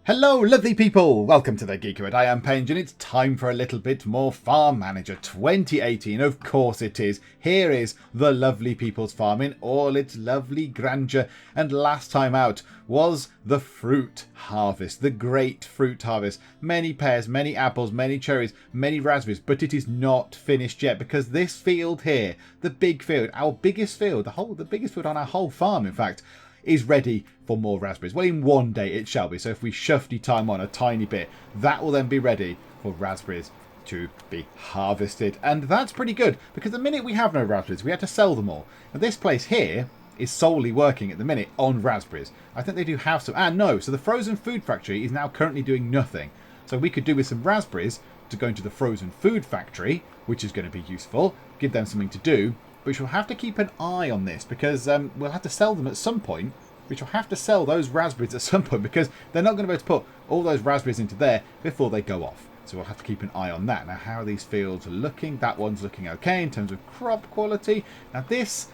Hello lovely people, welcome to the Geek. I am Penge and it's time for a little bit more Farm Manager 2018, of course it is. Here is the lovely people's farm in all its lovely grandeur, and last time out was the fruit harvest, the great fruit harvest. Many pears, many apples, many cherries, many raspberries, but it is not finished yet because this field here, the big field, our biggest field, the biggest field on our whole farm in fact, is ready for more raspberries. Well, in one day it shall be. So if we shufty time on a tiny bit, that will then be ready for raspberries to be harvested. And that's pretty good because the minute we have no raspberries, we had to sell them all. And this place here is solely working at the minute on raspberries. I think they do have some. And no, so the frozen food factory is now currently doing nothing. So we could do with some raspberries to go into the frozen food factory, which is going to be useful, give them something to do. Which we'll have to keep an eye on this because we'll have to sell them at some point. Which will have to sell those raspberries at some point because they're not going to be able to put all those raspberries into there before they go off. So we'll have to keep an eye on that. Now, how are these fields looking? That one's looking okay in terms of crop quality. Now this,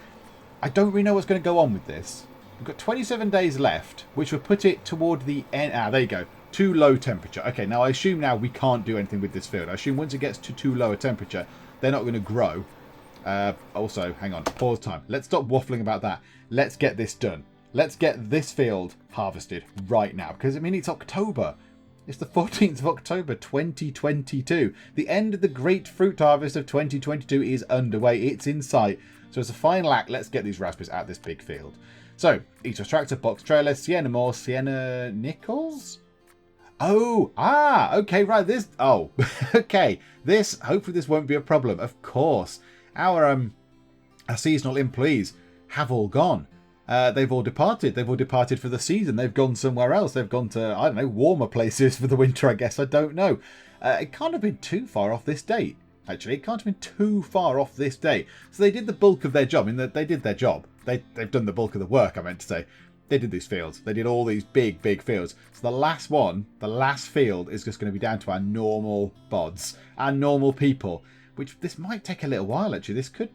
I don't really know what's going to go on with this. We've got 27 days left, which will put it toward the end. Ah, there you go. Too low temperature. Okay, now I assume now we can't do anything with this field. I assume once it gets to too low a temperature, they're not going to grow. Also, hang on, pause time. Let's stop waffling about that. Let's get this done. Let's get this field harvested right now. Because, I mean, it's October. It's the 14th of October, 2022. The end of the great fruit harvest of 2022 is underway. It's in sight. So as a final act, let's get these raspberries out of this big field. So, Eatos tractor, box trailer, Sienna Moore, Sienna Nichols? Oh, okay, right, this, okay. This, hopefully this won't be a problem. Of course. Our seasonal employees have all gone. They've all departed. They've all departed for the season. They've gone somewhere else. They've gone to, I don't know, warmer places for the winter, I guess. I don't know. It can't have been too far off this date, actually. It can't have been too far off this date. So they did the bulk of their job. I mean, they did their job. They've done the bulk of the work, I meant to say. They did these fields. They did all these big, big fields. So the last one, the last field, is just going to be down to our normal bods, our normal people. Which this might take a little while, actually. This could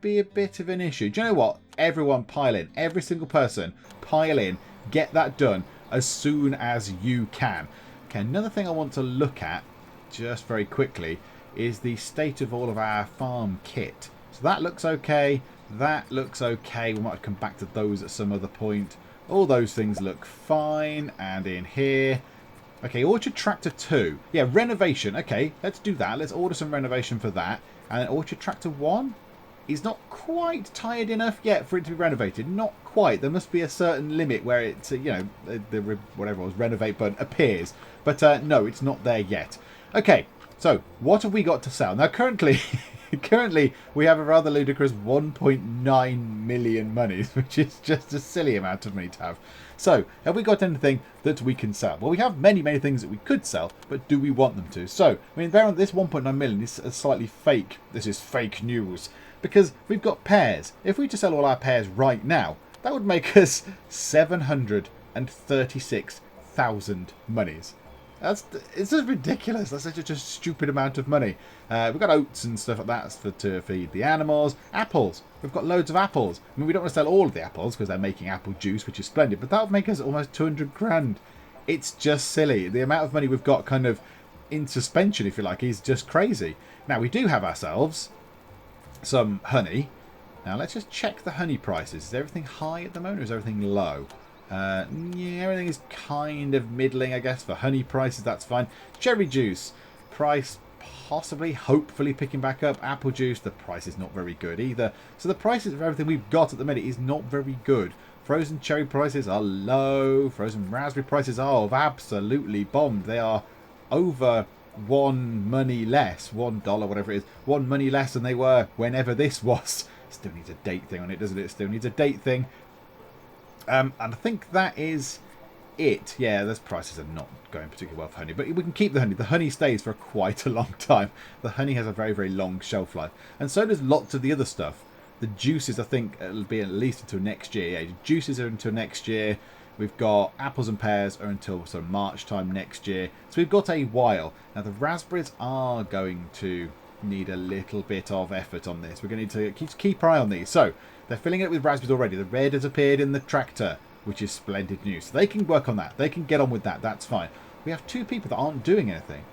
be a bit of an issue. Do you know what? Everyone pile in. Every single person pile in. Get that done as soon as you can. Okay, another thing I want to look at just very quickly is the state of all of our farm kit. So that looks okay. That looks okay. We might come back to those at some other point. All those things look fine. And in here... Okay, Orchard Tractor 2. Yeah, renovation. Okay, let's do that. Let's order some renovation for that. And then Orchard Tractor 1 is not quite tired enough yet for it to be renovated. Not quite. There must be a certain limit where it's, the whatever it was, renovate button appears. But no, it's not there yet. Okay, so what have we got to sell? Now, currently we have a rather ludicrous 1.9 million monies, which is just a silly amount of money to have. So, have we got anything that we can sell? Well, we have many, many things that we could sell, but do we want them to? So, I mean, bear in mind this 1.9 million is slightly fake. This is fake news. Because we've got pears. If we just sell all our pears right now, that would make us 736,000 monies. It's just ridiculous. That's such a stupid amount of money. We've got oats and stuff like that to feed the animals. Apples. We've got loads of apples. I mean, we don't want to sell all of the apples because they're making apple juice, which is splendid. But that would make us almost 200 grand. It's just silly. The amount of money we've got kind of in suspension, if you like, is just crazy. Now, we do have ourselves some honey. Now, let's just check the honey prices. Is everything high at the moment or is everything low? Yeah, everything is kind of middling, I guess, for honey prices. That's fine. Cherry juice price possibly, hopefully picking back up. Apple juice, the price is not very good either. So the prices for everything we've got at the minute is not very good. Frozen cherry prices are low. Frozen raspberry prices are absolutely bombed. They are over $1 money less, $1, whatever it is, $1 money less than they were whenever this was. Still needs a date thing on it, doesn't it? Still needs a date thing. And I think that is it. Yeah, those prices are not going particularly well for honey, but we can keep the honey. The honey stays for quite a long time. The honey has a very, very long shelf life, and so does lots of the other stuff. The juices, I think, it'll be at least until next year. Yeah, juices are until next year. We've got apples and pears are until sort of March time next year. So we've got a while. Now the raspberries are going to need a little bit of effort on this. We're going to need to keep our eye on these. So they're filling it with raspberries already. The red has appeared in the tractor. which is splendid news. So they can work on that. They can get on with that. That's fine. We have 2 people that aren't doing anything.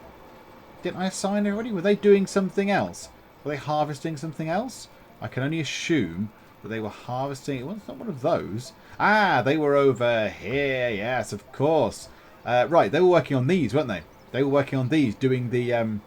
Didn't I assign everybody? Were they doing something else? Were they harvesting something else? I can only assume that they were harvesting. Well, it's not one of those. Ah, they were over here. Yes, of course. Right, they were working on these, weren't they? They were working on these, doing the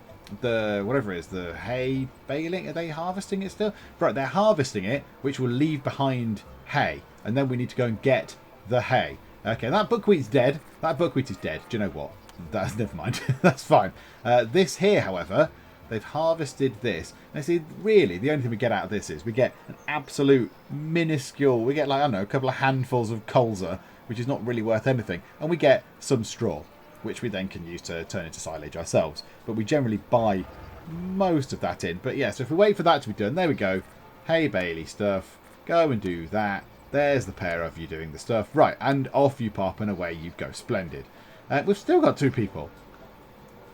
whatever it is, the hay baling. Are they harvesting it still? Right, they're harvesting it, which will leave behind hay, and then we need to go and get the hay. Okay, that buckwheat's dead. That buckwheat is dead. Do you know what? That's never mind. That's fine. This here, however, they've harvested this. Now, see, really, the only thing we get out of this is we get an absolute minuscule. We get, like, I don't know, a couple of handfuls of colza, which is not really worth anything, and we get some straw, which we then can use to turn into silage ourselves. But we generally buy most of that in. But yeah, so if we wait for that to be done, there we go. Hay Bailey stuff. Go and do that. There's the pair of you doing the stuff. Right, and off you pop and away you go. Splendid. We've still got 2 people.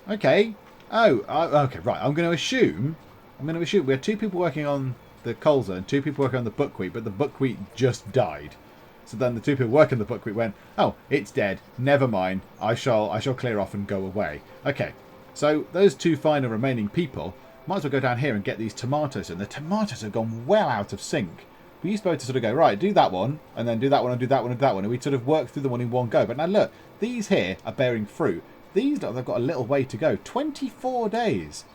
Okay. Oh, okay, right. I'm going to assume we had 2 people working on the colza and 2 people working on the buckwheat, but the buckwheat just died. So then the 2 people working the buckwheat went, oh, it's dead. Never mind. I shall clear off and go away. Okay. So those 2 final remaining people might as well go down here and get these tomatoes. And the tomatoes have gone well out of sync. We used to be able to sort of go, right, do that one, and then do that one, and do that one, and do that one. And we'd sort of work through the one in one go. But now look, these here are bearing fruit. These, they've got a little way to go. 24 days.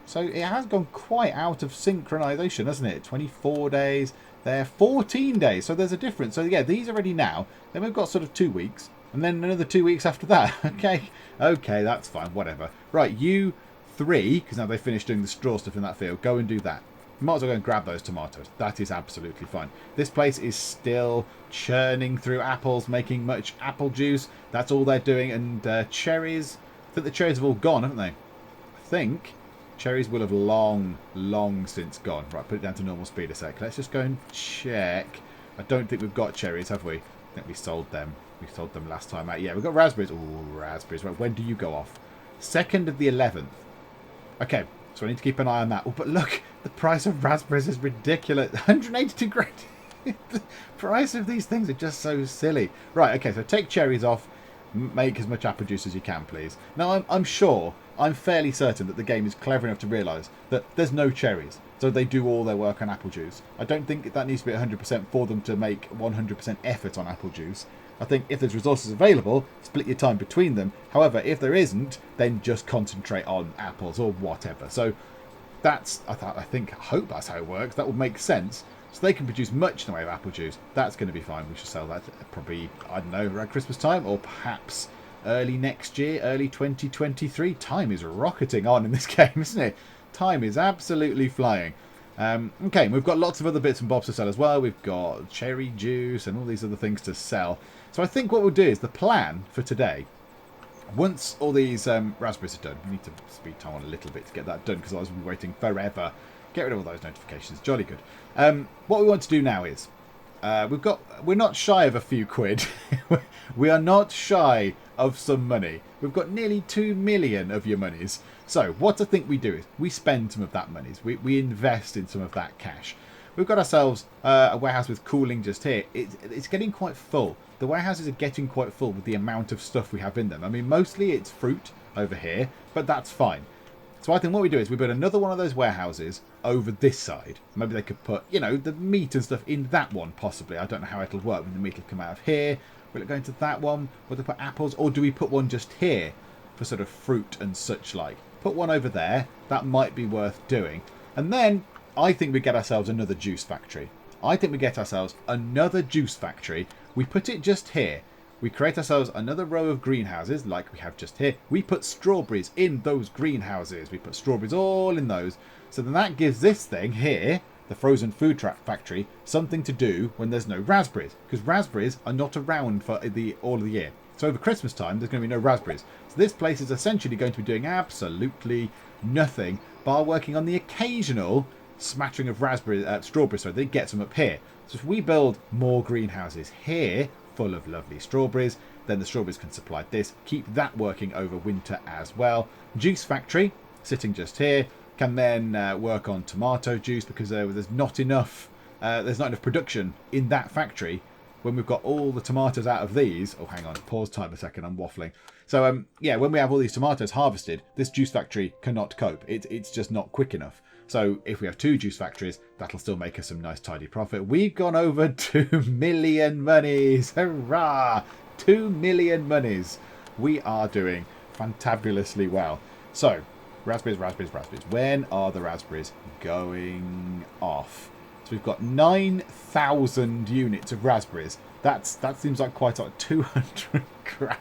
So it has gone quite out of synchronization, hasn't it? 24 days. They're 14 days. So there's a difference. So yeah, these are ready now. Then we've got sort of 2 weeks. And then another 2 weeks after that. Okay. Okay, that's fine. Whatever. Right, you 3, because now they've finished doing the straw stuff in that field, go and do that. You might as well go and grab those tomatoes. That is absolutely fine. This place is still churning through apples, making much apple juice. That's all they're doing. And cherries. I think the cherries have all gone, haven't they? I think cherries will have long since gone. Right, put it down to normal speed a sec. Let's just go and check. I don't think we've got cherries, have we? I think we sold them. We sold them last time out. Yeah, we've got raspberries. Ooh, raspberries. Right, when do you go off? 2nd of the 11th. Okay. So I need to keep an eye on that. Oh, but look, the price of raspberries is ridiculous. 182 grand. The price of these things are just so silly. Right, okay, so take cherries off. Make as much apple juice as you can, please. Now, I'm sure, I'm fairly certain that the game is clever enough to realise that there's no cherries. So they do all their work on apple juice. I don't think that needs to be 100% for them to make 100% effort on apple juice. I think if there's resources available, split your time between them. However, if there isn't, then just concentrate on apples or whatever. So that's, I hope that's how it works. That would make sense. So they can produce much in the way of apple juice. That's going to be fine. We should sell that probably, I don't know, around Christmas time or perhaps early next year, early 2023. Time is rocketing on in this game, isn't it? Time is absolutely flying. Okay, we've got lots of other bits and bobs to sell as well. We've got cherry juice and all these other things to sell. So I think what we'll do is the plan for today, once all these raspberries are done, we need to speed time on a little bit to get that done because otherwise we'll be waiting forever. Get rid of all those notifications. Jolly good. What we want to do now is we're not shy of a few quid. We are not shy of some money. We've got nearly 2 million of your monies. So what I think we do is we spend some of that monies. We invest in some of that cash. We've got ourselves a warehouse with cooling just here. It's getting quite full. The warehouses are getting quite full with the amount of stuff we have in them. I mean, mostly it's fruit over here, but that's fine. So I think what we do is we build another one of those warehouses over this side. Maybe they could put, you know, the meat and stuff in that one, possibly. I don't know how it'll work. The meat will come out of here. Will it go into that one? Will they put apples? Or do we put one just here for sort of fruit and such like? Put one over there. That might be worth doing. And then I think we get ourselves another juice factory. I think we get ourselves another juice factory. We put it just here. We create ourselves another row of greenhouses like we have just here. We put strawberries in those greenhouses. We put strawberries all in those. So then that gives this thing here, the frozen food factory, something to do when there's no raspberries. Because raspberries are not around for all of the year. So over Christmas time, there's going to be no raspberries. So this place is essentially going to be doing absolutely nothing bar working on the occasional smattering of strawberries, so they get some up here. So if we build more greenhouses here, full of lovely strawberries, then the strawberries can supply this. Keep that working over winter as well. Juice factory, sitting just here, can then work on tomato juice because there's not enough production in that factory when we've got all the tomatoes out of these... Oh, hang on. Pause time a second. I'm waffling. So, yeah, when we have all these tomatoes harvested, this juice factory cannot cope. It's just not quick enough. So if we have 2 juice factories, that'll still make us some nice tidy profit. We've gone over 2 million monies. Hurrah! 2 million monies. We are doing fantabulously well. So, raspberries, raspberries, raspberries. When are the raspberries going off? So we've got 9,000 units of raspberries. That seems like quite a lot. 200 grand.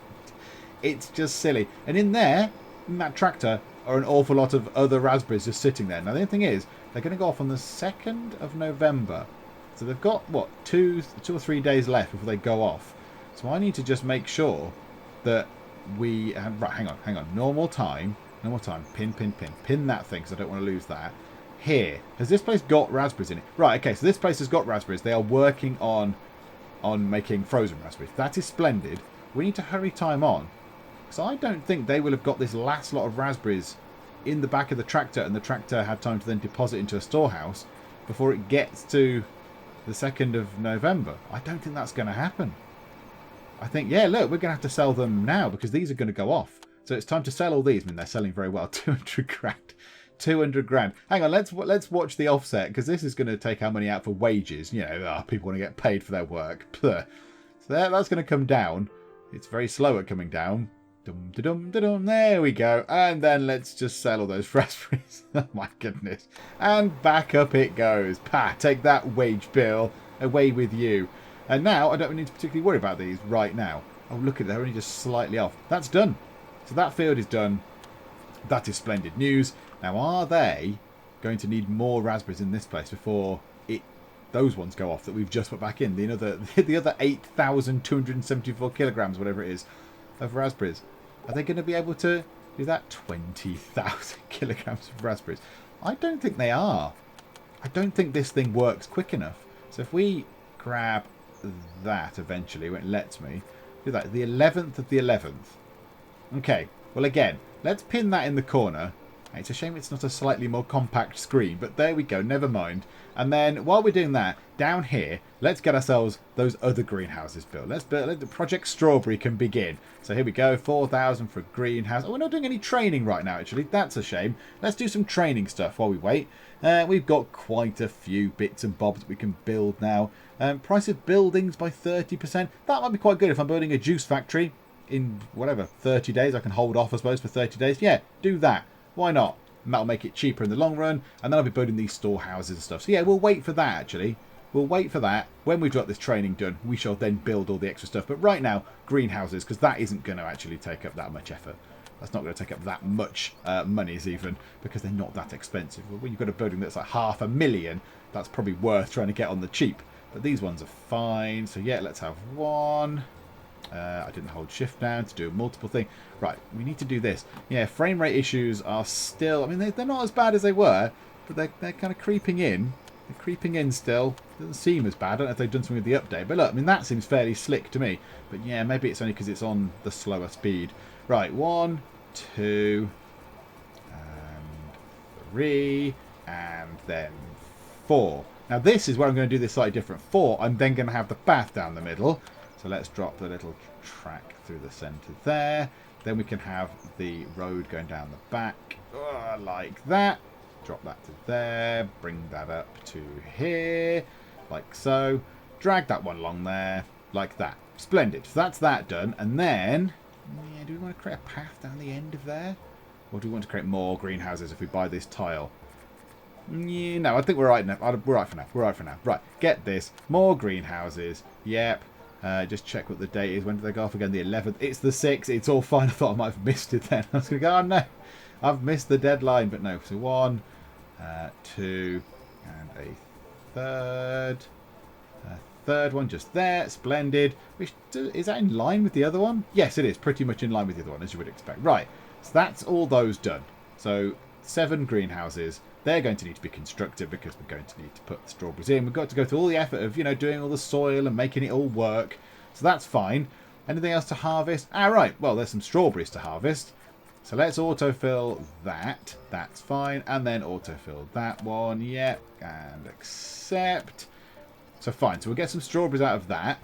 It's just silly. And in there, in that tractor, are an awful lot of other raspberries just sitting there. Now, the only thing is, they're going to go off on the 2nd of November. So they've got, what, two or 3 days left before they go off. So I need to just make sure that we... right, hang on. Normal time. Pin that thing, because I don't want to lose that. Here. Has this place got raspberries in it? Right, okay, so this place has got raspberries. They are working on making frozen raspberries. That is splendid. We need to hurry time on. So I don't think they will have got this last lot of raspberries in the back of the tractor, and the tractor had time to then deposit into a storehouse before it gets to the 2nd of November. I don't think that's going to happen. I think, yeah, look, we're going to have to sell them now because these are going to go off. So it's time to sell all these. I mean, they're selling very well. 200 grand. 200 grand. Hang on, let's watch the offset, because this is going to take our money out for wages. You know, people want to get paid for their work. Puh. So that's going to come down. It's very slow at coming down. Dum, da-dum, da-dum. There we go. And then let's just sell all those raspberries. Oh my goodness. And back up it goes. Pa, take that wage bill. Away with you. And now I don't need to particularly worry about these right now. Oh, look at it. They're only just slightly off. That's done. So that field is done. That is splendid news. Now, are they going to need more raspberries in this place before those ones go off that we've just put back in? The other 8,274 kilograms, whatever it is, of raspberries. Are they going to be able to do that? 20,000 kilograms of raspberries. I don't think they are. I don't think this thing works quick enough. So if we grab that eventually, when it lets me do that, the 11th of the 11th. Okay, well again, let's pin that in the corner. It's a shame it's not a slightly more compact screen, but there we go, never mind. And then while we're doing that, down here, let's get ourselves those other greenhouses built. Let's build, the Project Strawberry can begin. So here we go, 4,000 for a greenhouse. Oh, we're not doing any training right now, actually. That's a shame. Let's do some training stuff while we wait. We've got quite a few bits and bobs that we can build now. Price of buildings by 30%. That might be quite good if I'm building a juice factory in, whatever, 30 days. I can hold off, I suppose, for 30 days. Yeah, do that. Why not? And that'll make it cheaper in the long run. And then I'll be building these storehouses and stuff. So yeah, we'll wait for that, actually. We'll wait for that. When we've got this training done, we shall then build all the extra stuff. But right now, greenhouses, because that isn't going to actually take up that much effort. That's not going to take up that much monies even, because they're not that expensive. When you've got a building that's like 500,000, that's probably worth trying to get on the cheap. But these ones are fine. So yeah, let's have one. I didn't hold shift down to do a multiple thing. Right, we need to do this. Yeah, frame rate issues are still... I mean, they're not as bad as they were, but they're kind of creeping in. They're creeping in still. Doesn't seem as bad. I don't know if they've done something with the update. But look, I mean, that seems fairly slick to me. But yeah, maybe it's only because it's on the slower speed. Right, 1, 2, and 3, and then 4. Now, this is where I'm going to do this slightly different. 4, I'm then going to have the path down the middle. So let's drop the little track through the centre there. Then we can have the road going down the back, like that. Drop that to there. Bring that up to here, like so. Drag that one along there, like that. Splendid. So that's that done. And then, yeah, do we want to create a path down the end of there? Or do we want to create more greenhouses if we buy this tile? Yeah, no, I think we're right now. We're right for now. We're right for now. Right, get this. More greenhouses. Yep. Just check what the date is. When did they go off again? The 11th. It's the 6th. It's all fine. I thought I might have missed it then. I was going to go, oh no, I've missed the deadline. But no. So 1, 2, and a third. Third one just there. Splendid. Which, is that in line with the other one? Yes, it is. Pretty much in line with the other one, as you would expect. Right. So that's all those done. So 7 greenhouses. They're going to need to be constructed because we're going to need to put the strawberries in. We've got to go through all the effort of, you know, doing all the soil and making it all work. So that's fine. Anything else to harvest? Ah, right. Well, there's some strawberries to harvest. So let's autofill that. That's fine. And then autofill that one. Yep. And accept. So fine. So we'll get some strawberries out of that.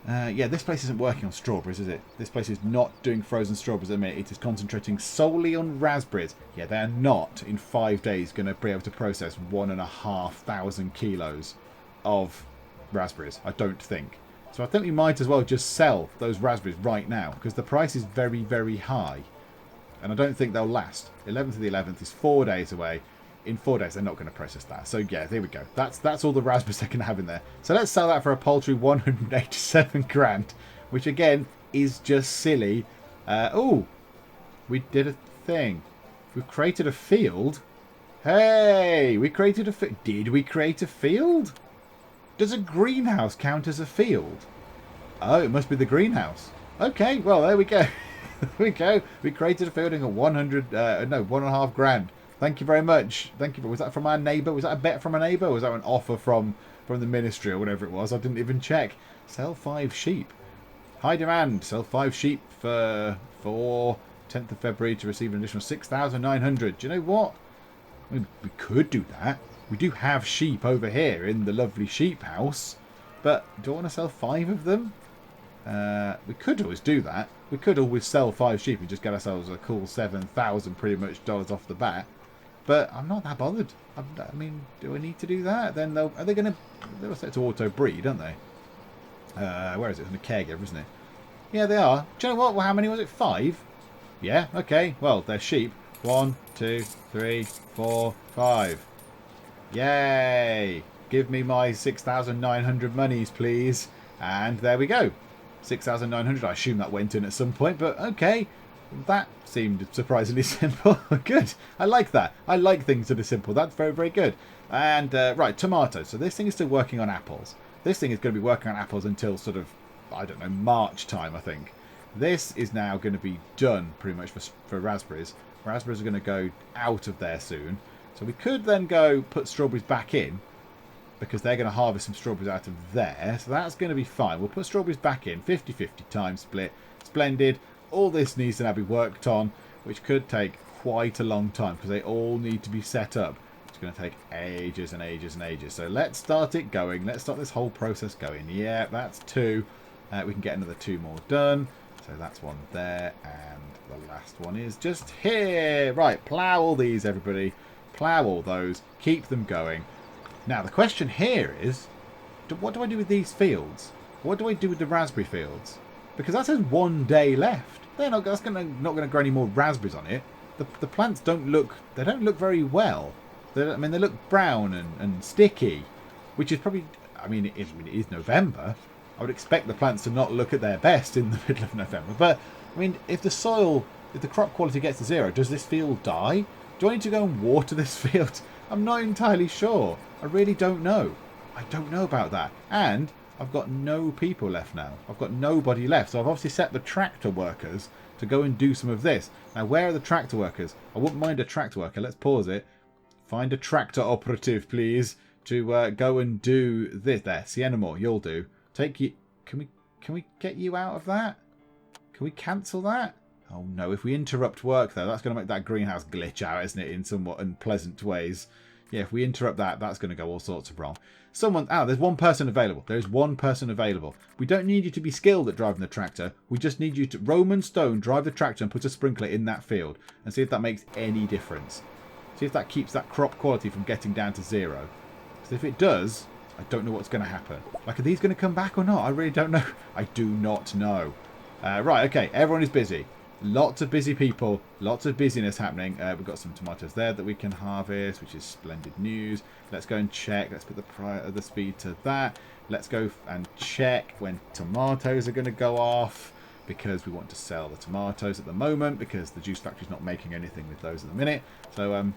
Yeah, this place isn't working on strawberries, is it? This place is not doing frozen strawberries at the minute. It is concentrating solely on raspberries. Yeah, they're not, in 5 days, going to be able to process 1,500 kilos of raspberries. I don't think. So I think we might as well just sell those raspberries right now, because the price is very, very high. And I don't think they'll last. 11th to the 11th is 4 days away. In 4 days, they're not going to process that. So, yeah, there we go. That's all the raspberries they can have in there. So, let's sell that for a paltry 187 grand, which, again, is just silly. Oh, we did a thing. We've created a field. Hey, we created a field. Did we create a field? Does a greenhouse count as a field? Oh, it must be the greenhouse. Okay, well, there we go. There we go. We created a field and got 1.5 grand. Thank you very much. Thank you. Was that from our neighbour? Was that a bet from a neighbour? Or was that an offer from the ministry or whatever it was? I didn't even check. Sell 5 sheep. High demand. Sell 5 sheep for 10th of February to receive an additional 6,900. Do you know what? I mean, we could do that. We do have sheep over here in the lovely sheep house. But do I want to sell 5 of them? We could always do that. We could always sell 5 sheep and just get ourselves a cool 7,000 pretty much dollars off the bat. But I'm not that bothered. I mean, do I need to do that? Then they'll set to auto breed, aren't they? Where is it? It's in a caregiver, isn't it? Yeah, they are. Do you know what? Well, how many was it? 5? Yeah. Okay. Well, they're sheep. 1, 2, 3, 4, 5. Yay! Give me my 6,900 monies, please. And there we go. 6,900. I assume that went in at some point, but okay. That seemed surprisingly simple. Good. I like that. I like things that are simple. That's very, very good. And, right, tomatoes. So this thing is still working on apples. This thing is going to be working on apples until sort of, I don't know, March time, I think. This is now going to be done pretty much for raspberries. Raspberries are going to go out of there soon. So we could then go put strawberries back in, because they're going to harvest some strawberries out of there. So that's going to be fine. We'll put strawberries back in. 50-50 time split. Splendid. All this needs to now be worked on, which could take quite a long time because they all need to be set up. It's going to take ages and ages and ages. So let's start it going. Let's start this whole process going. Yeah, that's 2. We can get another 2 more done. So that's 1 there. And the last one is just here. Right, plough all these, everybody. Plough all those. Keep them going. Now, the question here is, what do I do with these fields? What do I do with the raspberry fields? Because that says 1 day left. That's not going to grow any more raspberries on it. The plants don't look very well. They look brown and sticky, which is probably, I mean, it is November. I would expect the plants to not look at their best in the middle of November. But, I mean, if the crop quality gets to 0, does this field die? Do I need to go and water this field? I'm not entirely sure. I really don't know. I don't know about that. And I've got no people left now. I've got nobody left. So I've obviously set the tractor workers to go and do some of this. Now, where are the tractor workers? I wouldn't mind a tractor worker. Let's pause it. Find a tractor operative, please, to go and do this. There, Sienna Moore, you'll do. Take you. Can we get you out of that? Can we cancel that? Oh no, if we interrupt work though, that's going to make that greenhouse glitch out, isn't it, in somewhat unpleasant ways. Yeah, if we interrupt that, that's going to go all sorts of wrong. There's 1 person available. There's 1 person available. We don't need you to be skilled at driving the tractor. We just need you to, Roman Stone, drive the tractor and put a sprinkler in that field and see if that makes any difference. See if that keeps that crop quality from getting down to 0. Because if it does, I don't know what's going to happen. Like, are these going to come back or not? I really don't know. I do not know. Right, okay, everyone is busy. Lots of busy people, lots of busyness happening. We've got some tomatoes there that we can harvest, which is splendid news. Let's go and check. Let's put the speed to that. Let's go and check when tomatoes are going to go off, because we want to sell the tomatoes at the moment, because the juice factory's not making anything with those at the minute. So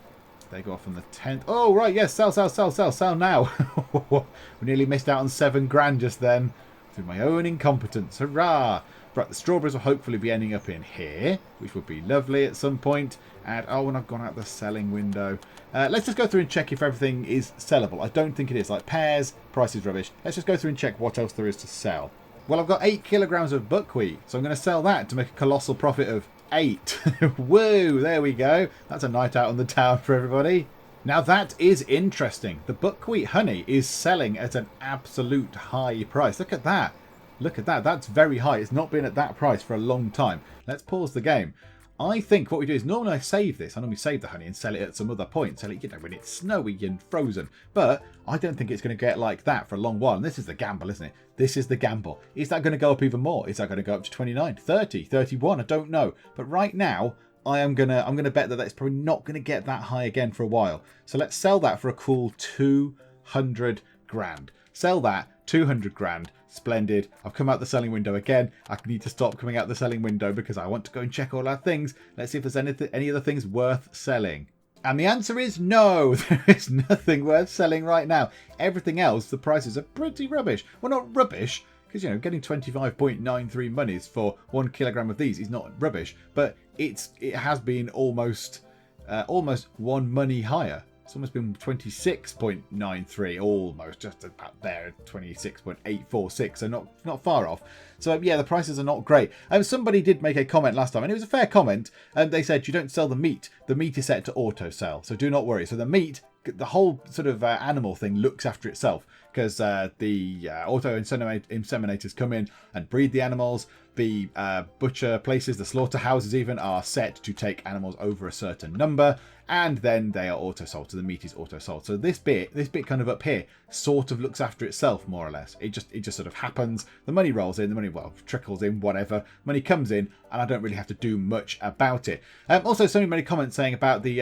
they go off on the 10th. Oh, right, yes, sell now. We nearly missed out on 7 grand just then through my own incompetence. Hurrah! Right, the strawberries will hopefully be ending up in here, which would be lovely at some point. And, and I've gone out the selling window. Let's just go through and check if everything is sellable. I don't think it is. Like pears, price is rubbish. Let's just go through and check what else there is to sell. Well, I've got 8 kilograms of buckwheat, so I'm going to sell that to make a colossal profit of 8. Woo, there we go. That's a night out on the town for everybody. Now that is interesting. The buckwheat honey is selling at an absolute high price. Look at that. Look at that. That's very high. It's not been at that price for a long time. Let's pause the game. I think what we do is normally I save this. I normally save the honey and sell it at some other point. Sell it, you know, when it's snowy and frozen. But I don't think it's going to get like that for a long while. And this is the gamble, isn't it? This is the gamble. Is that going to go up even more? Is that going to go up to 29, 30, 31? I don't know. But right now, I'm gonna bet that that's probably not going to get that high again for a while. So let's sell that for a cool 200 grand. Sell that, 200 grand. Splendid. I've come out the selling window again. I need to stop coming out the selling window because I want to go and check all our things. Let's see if there's any other things worth selling. And the answer is no. There is nothing worth selling right now. Everything else, the prices are pretty rubbish. Well, not rubbish, because, you know, getting 25.93 monies for 1 kilogram of these is not rubbish, but it has been almost 1 money higher. It's almost been 26.93, almost, just about there, 26.846, so not far off. So yeah, the prices are not great. Somebody did make a comment last time, and it was a fair comment, and they said you don't sell the meat. The meat is set to auto sell, so do not worry. So the meat, the whole sort of animal thing looks after itself, because the auto inseminators come in and breed the animals. The butcher places, the slaughterhouses even, are set to take animals over a certain number, and then they are auto-sold. So the meat is auto-sold. So this bit kind of up here sort of looks after itself, more or less. It just sort of happens. The money rolls in, the money, well, trickles in, whatever. Money comes in, and I don't really have to do much about it. Also, somebody made a comment saying about the,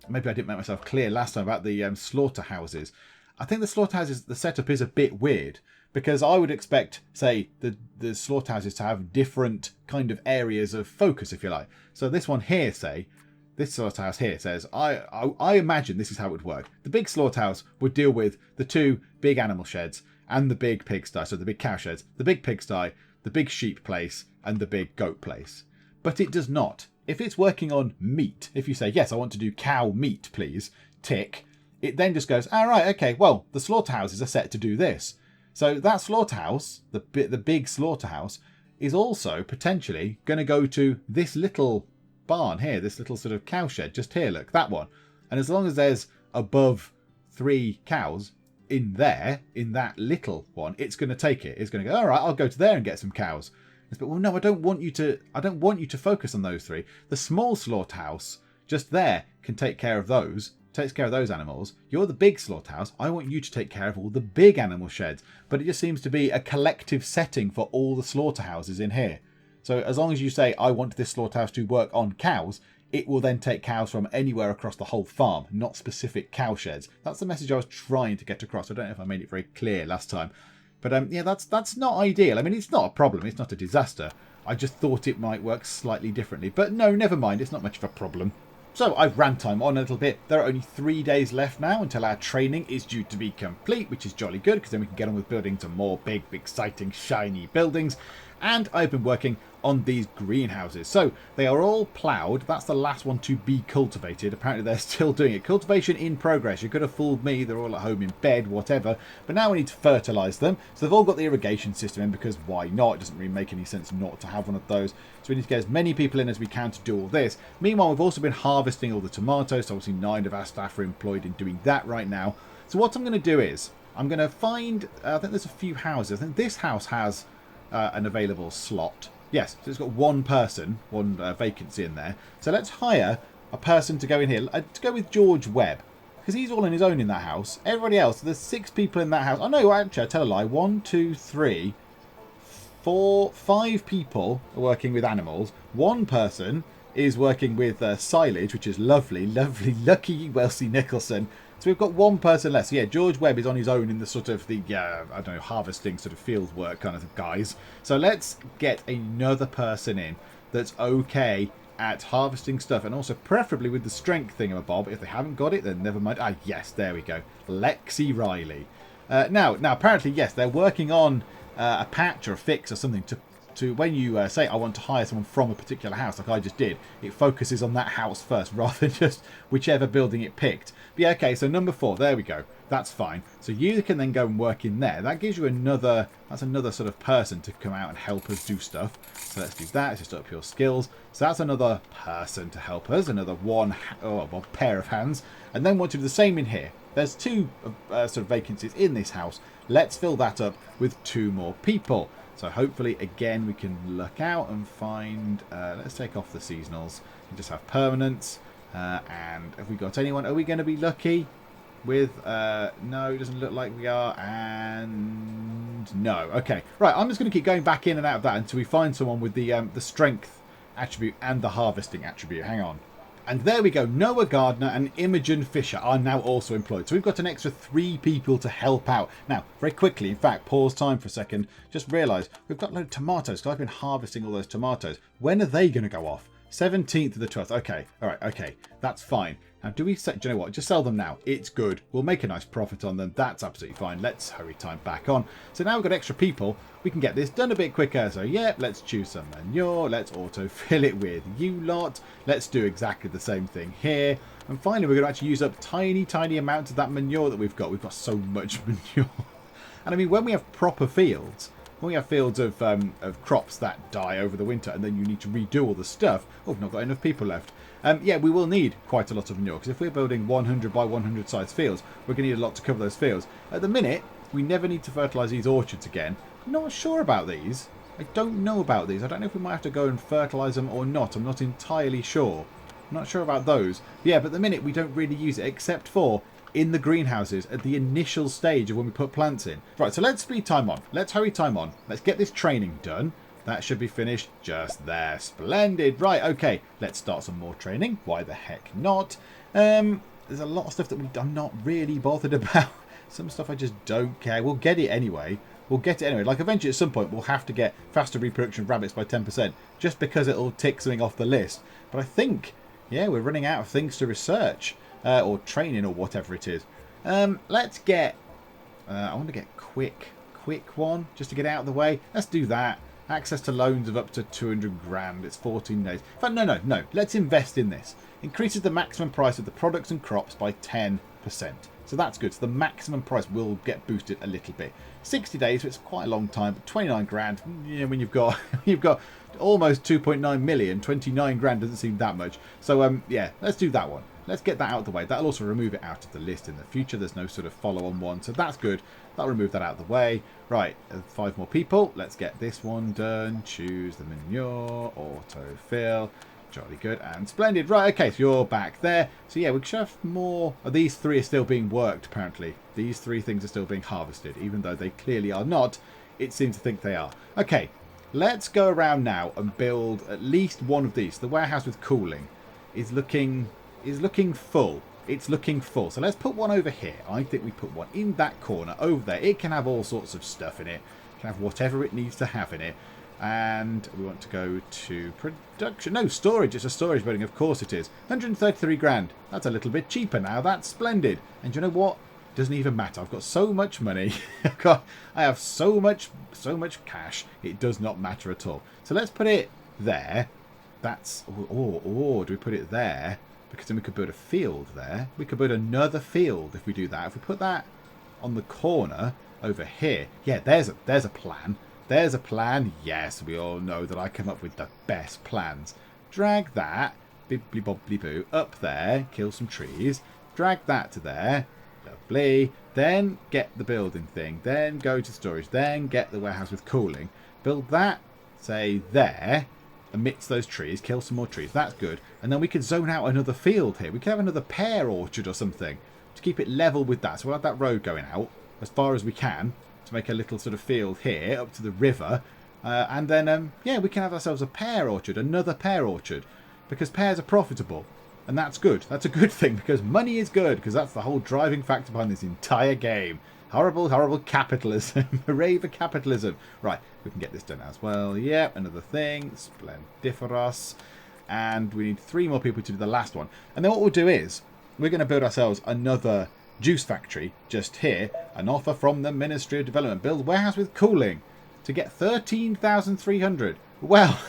maybe I didn't make myself clear last time, about the slaughterhouses. I think the slaughterhouses, the setup is a bit weird, because I would expect, say, the slaughterhouses to have different kind of areas of focus, if you like. So this one here, say, this slaughterhouse here says, I imagine this is how it would work. The big slaughterhouse would deal with the 2 big animal sheds and the big pigsty, so the big cow sheds, the big pigsty, the big sheep place, and the big goat place. But it does not. If it's working on meat, if you say, yes, I want to do cow meat, please, tick, it then just goes, all right, okay, well, the slaughterhouses are set to do this. So that slaughterhouse, the big slaughterhouse, is also potentially going to go to this little barn here, this little sort of cow shed just here, look, that one. And as long as there's above 3 cows in there, in that little one, it's going to take it. It's going to go, all right, I'll go to there and get some cows. But well, no, I don't want you to focus on those 3. The small slaughterhouse just there can take care of those. Takes care of those animals. You're the big slaughterhouse. I want you to take care of all the big animal sheds. But it just seems to be a collective setting for all the slaughterhouses in here. So as long as you say, I want this slaughterhouse to work on cows, it will then take cows from anywhere across the whole farm, not specific cow sheds. That's the message I was trying to get across. I don't know if I made it very clear last time. But yeah, that's not ideal. I mean, it's not a problem. It's not a disaster. I just thought it might work slightly differently. But no, never mind. It's not much of a problem. So I've ran time on a little bit. There are only 3 days left now until our training is due to be complete, which is jolly good because then we can get on with building some more big, exciting, shiny buildings. And I've been working on these greenhouses. So they are all ploughed. That's the last one to be cultivated. Apparently they're still doing it. Cultivation in progress. You could have fooled me. They're all at home in bed, whatever. But now we need to fertilise them. So they've all got the irrigation system in because why not? It doesn't really make any sense not to have one of those. So we need to get as many people in as we can to do all this. Meanwhile, we've also been harvesting all the tomatoes. So obviously 9 of our staff are employed in doing that right now. So what I'm going to do is I'm going to find, I think there's a few houses. I think this house has an available slot. Yes, so it's got one person, one vacancy in there. So let's hire a person to go in here. To go with George Webb, because he's all on his own in that house. Everybody else, there's 6 people in that house. Oh no, actually, I tell a lie. 1, 2, 3, 4, 5 people are working with animals. 1 person is working with silage, which is lovely, lovely, lucky Wellesley Nicholson. So we've got 1 person less. So yeah, George Webb is on his own in the sort of the, I don't know, harvesting sort of field work kind of guys. So let's get another person in that's okay at harvesting stuff and also preferably with the strength thingamabob. If they haven't got it, then never mind. Ah, yes, there we go. Lexi Riley. Now, apparently, yes, they're working on a patch or a fix or something to when you say I want to hire someone from a particular house, like I just did, it focuses on that house first rather than just whichever building it picked. But yeah, okay, so number 4, there we go. That's fine. So you can then go and work in there. That gives you another sort of person to come out and help us do stuff. So let's do that. Let's just up your skills. So that's another person to help us, another one pair of hands. And then want to do the same in here. there's 2 sort of vacancies in this house. Let's fill that up with 2 more people. So hopefully, again, we can look out and find... let's take off the seasonals and just have permanents. And have we got anyone? Are we going to be lucky with... no, it doesn't look like we are. And no. Okay. Right, I'm just going to keep going back in and out of that until we find someone with the strength attribute and the harvesting attribute. Hang on. And there we go. Noah Gardner and Imogen Fisher are now also employed. So we've got an extra 3 people to help out. Now, very quickly, in fact, pause time for a second. Just realise we've got a load of tomatoes. So I've been harvesting all those tomatoes. When are they going to go off? 17th of the 12th. Okay. All right. Okay. That's fine. Now, do you know what? Just sell them now. It's good. We'll make a nice profit on them. That's absolutely fine. Let's hurry time back on. So now we've got extra people. We can get this done a bit quicker. So, yeah, let's choose some manure. Let's autofill it with you lot. Let's do exactly the same thing here. And finally, we're going to actually use up tiny, tiny amounts of that manure that we've got. We've got so much manure. And I mean, when we have proper fields... When we have fields of crops that die over the winter and then you need to redo all the stuff, oh, we've not got enough people left. Yeah, we will need quite a lot of manure because if we're building 100 by 100 size fields, we're going to need a lot to cover those fields. At the minute, we never need to fertilise these orchards again. I'm not sure about these. I don't know about these. I don't know if we might have to go and fertilise them or not. I'm not entirely sure. I'm not sure about those. Yeah, but at the minute, we don't really use it except for... in the greenhouses at the initial stage of when we put plants in. Right, so let's speed time on. Let's hurry time on. Let's get this training done. That should be finished just there. Splendid. Right, okay. Let's start some more training. Why the heck not? There's a lot of stuff that I'm not really bothered about. Some stuff I just don't care. We'll get it anyway. We'll get it anyway. Like, eventually at some point, we'll have to get faster reproduction of rabbits by 10%. Just because it'll tick something off the list. But I think, yeah, we're running out of things to research. Or training or whatever it is. Let's get... I want to get quick one, just to get out of the way. Let's do that. Access to loans of up to 200 grand. It's 14 days. In fact, no. Let's invest in this. Increases the maximum price of the products and crops by 10%. So that's good. So the maximum price will get boosted a little bit. 60 days, so it's quite a long time, but 29 grand, you know, when you've got almost 2.9 million, 29 grand doesn't seem that much. So, yeah, let's do that one. Let's get that out of the way. That'll also remove it out of the list in the future. There's no sort of follow-on one, so that's good. That'll remove that out of the way. Right, 5 more people. Let's get this one done. Choose the manure, autofill. Jolly good and splendid. Right, okay, so you're back there. So yeah, we should have more. Oh, these 3 are still being worked, apparently. These 3 things are still being harvested, even though they clearly are not. It seems to think they are. Okay, let's go around now and build at least one of these. The warehouse with cooling is looking full. It's looking full. So let's put one over here. I think we put one in that corner over there. It can have all sorts of stuff in it. It can have whatever it needs to have in it. And we want to go to production. No, storage. It's a storage building. Of course it is. 133 grand. That's a little bit cheaper now. That's splendid. And you know what? Doesn't even matter. I've got so much money. I have so much cash. It does not matter at all. So let's put it there. That's... Or do we put it there? Because then we could build a field there. We could build another field if we do that. If we put that on the corner over here. Yeah, there's a plan. There's a plan. Yes, we all know that I come up with the best plans. Drag that, bibbly bobbly boo, up there. Kill some trees. Drag that to there. Lovely. Then get the building thing. Then go to storage. Then get the warehouse with cooling. Build that, say, there. Amidst those trees. Kill some more trees. That's good. And then we could zone out another field here. We could have another pear orchard or something to keep it level with that. So we'll have that road going out as far as we can to make a little sort of field here up to the river. And then, yeah, we can have ourselves a pear orchard. Another pear orchard. Because pears are profitable. And that's good. That's a good thing because money is good. Because that's the whole driving factor behind this entire game. Horrible, horrible capitalism. Hooray for capitalism. Right, we can get this done as well. Yep, another thing. Splendiferous. And we need 3 more people to do the last one. And then what we'll do is, we're going to build ourselves another juice factory just here. An offer from the Ministry of Development. Build warehouse with cooling to get 13,300. Well,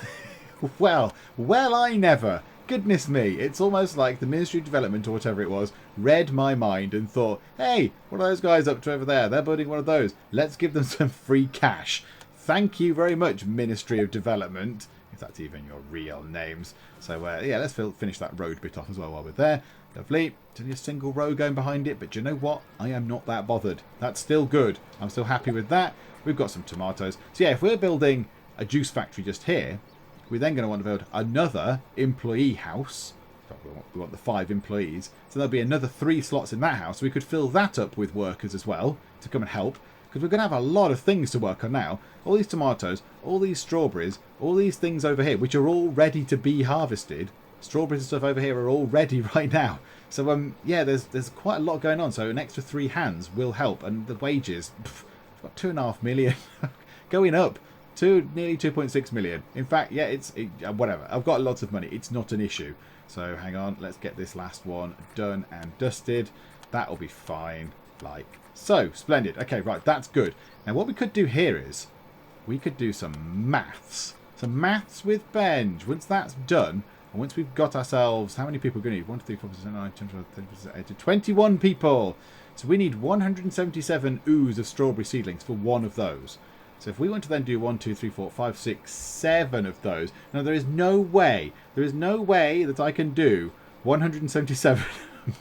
well, I never. Goodness me, it's almost like the Ministry of Development or whatever it was read my mind and thought, hey, what are those guys up to over there? They're building one of those. Let's give them some free cash. Thank you very much, Ministry of Development. if that's even your real names. So yeah, let's finish that road bit off as well while we're there. Lovely. It's only a single row going behind it, but you know what? I am not that bothered. That's still good. I'm still happy with that. We've got some tomatoes. So yeah, if we're building a juice factory just here, we're then going to want to build another employee house. We want the 5 employees. So there'll be another 3 slots in that house. We could fill that up with workers as well to come and help. Because we're going to have a lot of things to work on now. All these tomatoes, all these strawberries, all these things over here, which are all ready to be harvested. Strawberries and stuff over here are all ready right now. So yeah, there's quite a lot going on. So an extra 3 hands will help. And the wages, got 2.5 million going up to nearly 2.6 million. In fact, yeah, whatever. I've got lots of money. It's not an issue. So hang on, let's get this last one done and dusted. That'll be fine. Like so. Splendid. Okay, right, that's good. Now what we could do here is we could do some maths. Some maths with Penge. Once that's done, and once we've got ourselves, how many people are going to need? 1, 2, 3, 4, 5, 6, 7, 8, 9, 10, 12, 13, 14, 15, 21 people. So we need 177 ooze of strawberry seedlings for one of those. So if we want to then do 1, 2, 3, 4, 5, 6, 7 of those, now there is no way that I can do 177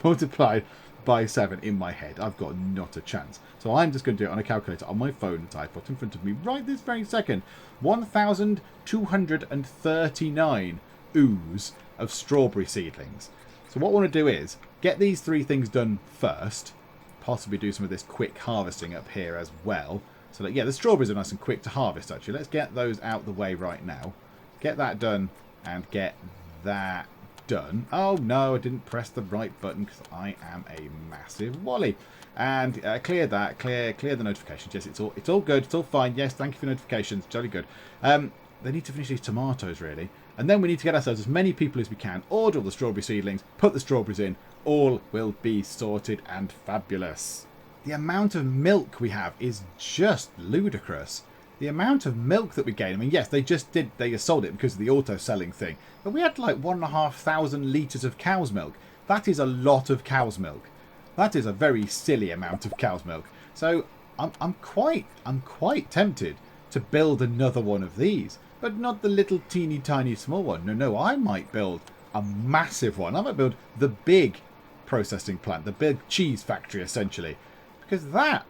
multiplied by 7 in my head. I've got not a chance. So I'm just going to do it on a calculator on my phone that I've got in front of me right this very second. 1,239 ooze of strawberry seedlings. So what I want to do is get these 3 things done first, possibly do some of this quick harvesting up here as well. So that, yeah, the strawberries are nice and quick to harvest actually. Let's get those out the way right now. Get that done and get that done. Oh no, I didn't press the right button because I am a massive wally. And clear that, clear the notifications. Yes, it's all good, it's all fine. Yes, thank you for notifications, jolly good. They need to finish these tomatoes really. And then we need to get ourselves as many people as we can, order all the strawberry seedlings, put the strawberries in, all will be sorted and fabulous. The amount of milk we have is just ludicrous. The amount of milk that we gain. I mean, yes, they just sold it because of the auto-selling thing. But we had like 1,500 litres of cow's milk. That is a lot of cow's milk. That is a very silly amount of cow's milk. So I'm quite tempted to build another one of these. But not the little teeny tiny small one. No, I might build a massive one. I might build the big processing plant, the big cheese factory essentially. Because that